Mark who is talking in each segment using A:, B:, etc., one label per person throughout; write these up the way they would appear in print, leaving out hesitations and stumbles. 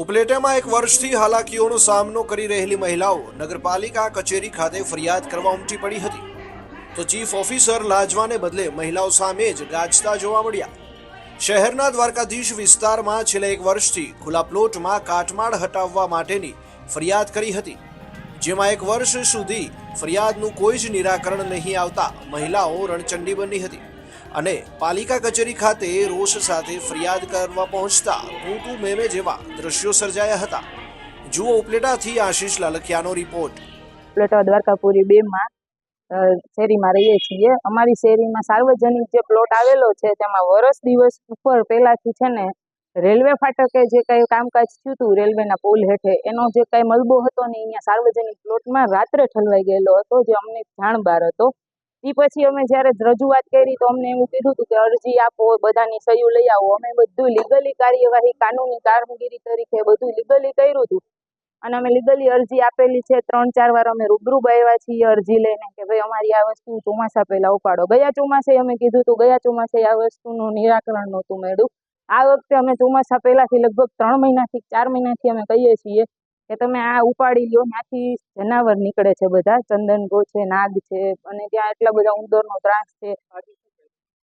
A: ઉપલેટામાં એક વર્ષથી હાલાકીઓનો સામનો કરી રહેલી મહિલાઓ નગરપાલિકા કચેરી ખાતે ફરિયાદ કરવા ઉમટી પડી હતી, તો ચીફ ઓફિસર લાજવાને બદલે મહિલાઓ સામે જ ગાજતા જોવા મળ્યા। શહેરના દ્વારકાધીશ વિસ્તારમાં છેલ્લા એક વર્ષથી ખુલ્લા પ્લોટમાં કાટમાળ હટાવવા માટેની ફરિયાદ કરી હતી, જેમાં એક વર્ષ સુધી ફરિયાદનું કોઈ જ નિરાકરણ નહીં આવતા મહિલાઓ રણચંડી બની હતી અને પાલિકા કચેરી ખાતે રોષ સાથે ફરિયાદ કરવા પહોંચતા તું મેમે જેવા દ્રશ્યો સર્જાયા હતા। જુઓ ઉપલેટાથી આશીષ લાલખિયાનો રિપોર્ટ।
B: ઉપલેટા દ્વારકાપુરી 2 માં શેરીમાં રહીએ છીએ। અમારી શેરીમાં સાર્વજનિક જે પ્લોટ આવેલો છે તેમાં વર્ષ દિવસ ઉપર પહેલાથી છે ને રેલવે ફાટકે જે કઈ કામકાજ થયું હતું, રેલવેના પુલ હેઠે એનો જે કઈ મલબો હતો ને અહીંયા સાર્વજનિક પ્લોટમાં રાત્રે ઠલવાઈ ગયેલો હતો, જે અમને જાણ બહાર હતો। એ પછી અમે જ્યારે રજૂઆત કરી તો અમને એવું કીધું હતું કે અરજી આપો, બધાની સહીઓ લઈ આવો। અમે બધું લીગલી કાર્યવાહી, કાનૂની કામગીરી તરીકે બધું લીગલી કર્યું હતું અને અમે લીગલી અરજી આપેલી છે। 3-4 વાર અમે રૂબરૂ આવ્યા છીએ અરજી લઈને કે ભાઈ અમારી આ વસ્તુ ચોમાસા પહેલા ઉપાડો। ગયા ચોમાસે અમે કીધું હતું, ગયા ચોમાસે આ વસ્તુનું નિરાકરણ નહોતું મળ્યું। આ વખતે અમે ચોમાસા પહેલાથી લગભગ 3 મહિનાથી 4 મહિનાથી અમે કહીએ છીએ કે તમે આ ઉપાડી લો। ત્યાંથી જનાવર નીકળે છે, બધા ચંદનગો છે, નાગ છે અને ત્યાં એટલા બધા ઉંદરનો ત્રાસ છે।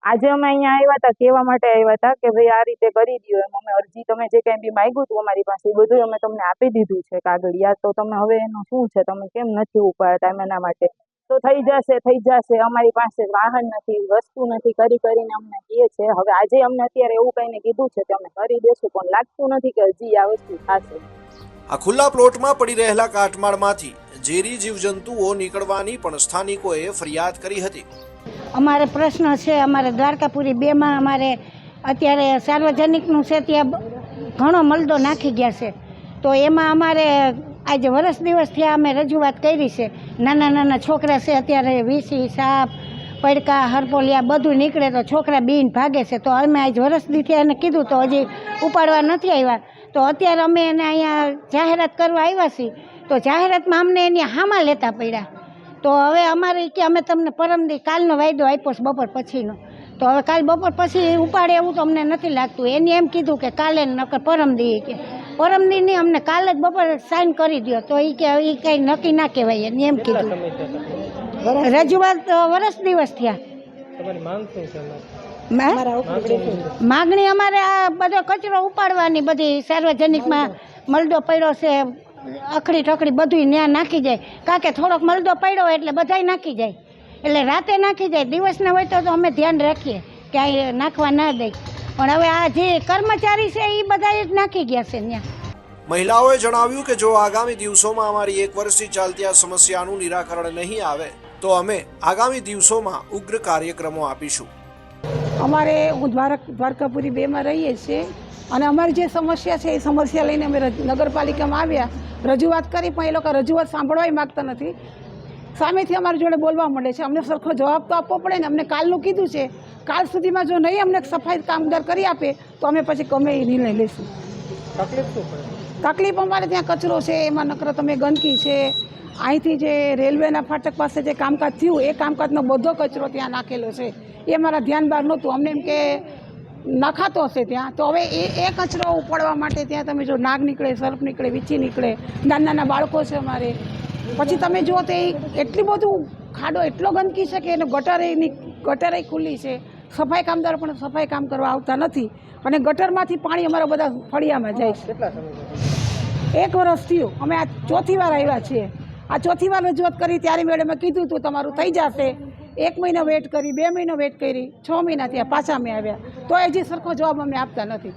B: આજે અમે અહીંયા આવ્યા હતા, કહેવા માટે આવ્યા હતા કે ભાઈ આ રીતે કરી દો એમ। અમે અરજી તમે જે કંઈ બી માંગ્યું હતું અમારી પાસે એ બધું અમે તમને આપી દીધું છે કાગળિયા, તો તમે હવે એનું શું છે, તમે કેમ નથી ઉપાડતા એના માટે? તો થઈ જશે, અમારી પાસે વાહન નથી, વસ્તુ નથી કરીને અમને કહે છે। હવે આજે અમને અત્યારે એવું કહીને કીધું છે કે અમે કરી દેશું, પણ લાગતું નથી કે હજી આ વસ્તુ થશે।
A: આ ખુલ્લા પ્લોટમાં પડી રહેલા કાટમાળમાંથી ઝેરી જીવજંતુઓ નીકળવાની પણ સ્થાનિકોએ ફરિયાદ કરી હતી।
C: અમારે પ્રશ્ન છે, અમારે દ્વારકાપુરી 2 માં અમારે અત્યારે સાર્વજનિકનું છે ત્યાં ઘણો મલદો નાખી ગયા છે, તો એમાં અમારે આજે વર્ષ દિવસ થયા અમે રજૂઆત કરી છે। નાના છોકરા છે, અત્યારે વીસી, સાપ, પડકા, હરપોલિયા બધું નીકળે તો છોકરા બીન ભાગે છે, તો અમે આજ વર્ષ દીથી એને કીધું તો હજી ઉપાડવા નથી આવ્યા। તો અત્યારે અમે એને અહીંયા જાહેરાત કરવા આવ્યા છીએ, તો જાહેરાતમાં અમને એની હામાં લેતા પડ્યા। તો હવે અમારે કે અમે તમને પરમદી કાલનો વાયદો આપ્યો છે બપોર પછીનો, તો હવે કાલ બપોર પછી ઉપાડે એવું તો અમને નથી લાગતું। એને એમ કીધું કે કાલે નકર પરમદી, કે પરમદી નહીં, અમને કાલે જ બપોરે સાઈન કરી દો, તો એ કે એ કંઈ નક્કી ના કહેવાય, એને એમ કીધું। રજૂઆત વર્ષ દિવસ થયા। માગણી અમારે આ બધો કચરો ઉપાડવાની, બધી સાર્વજનિકમાં મલદો પડ્યો છે, અખડી ઠકડી બધું ત્યાં નાખી જાય, કારણ કે થોડોક મલદો પડ્યો એટલે બધાય નાખી જાય, એટલે રાતે નાખી જાય, દિવસના હોય તો અમે ધ્યાન રાખીએ કે આ નાખવા ના દે, પણ હવે આ જે કર્મચારી છે એ બધા જ નાખી ગયા છે ત્યાં।
A: મહિલાઓએ જણાવ્યું કે જો આગામી દિવસોમાં અમારી 1 વર્ષથી ચાલતી આ સમસ્યાનું નિરાકરણ નહીં આવે તો અમે આગામી દિવસોમાં ઉગ્ર કાર્યક્રમો આપીશું।
D: અમારે હું દ્વારકાપુરી 2 માં રહીએ છીએ અને અમારી જે સમસ્યા છે એ સમસ્યા લઈને અમે નગરપાલિકામાં આવ્યા, રજૂઆત કરી, પણ એ લોકો રજૂઆત સાંભળવા માગતા નથી, સામેથી અમારી જોડે બોલવા માંડે છે। અમને સરખો જવાબ તો આપવો પડે ને। અમને કાલનું કીધું છે, કાલ સુધીમાં જો નહીં અમને સફાઈ કામદાર કરી આપે તો અમે પછી ગમે એ નિર્ણય લઈશું। તકલીફ અમારે ત્યાં કચરો છે, એમાં નકરો તમે ગંદકી છે, અહીંથી જે રેલવેના ફાટક પાસે જે કામકાજ થયું એ કામકાજનો બધો કચરો ત્યાં નાખેલો છે, એ અમારા ધ્યાન બહાર નહોતું। અમને એમ કે નખાતો હશે ત્યાં, તો હવે એ કચરો ઉપાડવા માટે ત્યાં તમે જો નાગ નીકળે, સર્પ નીકળે, વીંછી નીકળે, નાના બાળકો છે અમારે, પછી તમે જુઓ તો એટલી બધું ખાડો એટલો ગંદકી છે કે એને ગટરે ખુલ્લી છે, સફાઈ કામદારો પણ સફાઈ કામ કરવા આવતા નથી અને ગટરમાંથી પાણી અમારા બધા ફળિયામાં જાય છે। 1 વર્ષ થયું, અમે આ 4થી વાર આવ્યા છીએ। આ 4થી વાર રજૂઆત કરી ત્યારે મેડમે કીધું હતું તમારું થઈ જશે। 1 મહિનો વેઇટ કરી, 2 મહિનો વેઇટ કરી, 6 મહિના થયા પાછા અમે આવ્યા, તો હજી સરખો જવાબ અમે આપતા નથી।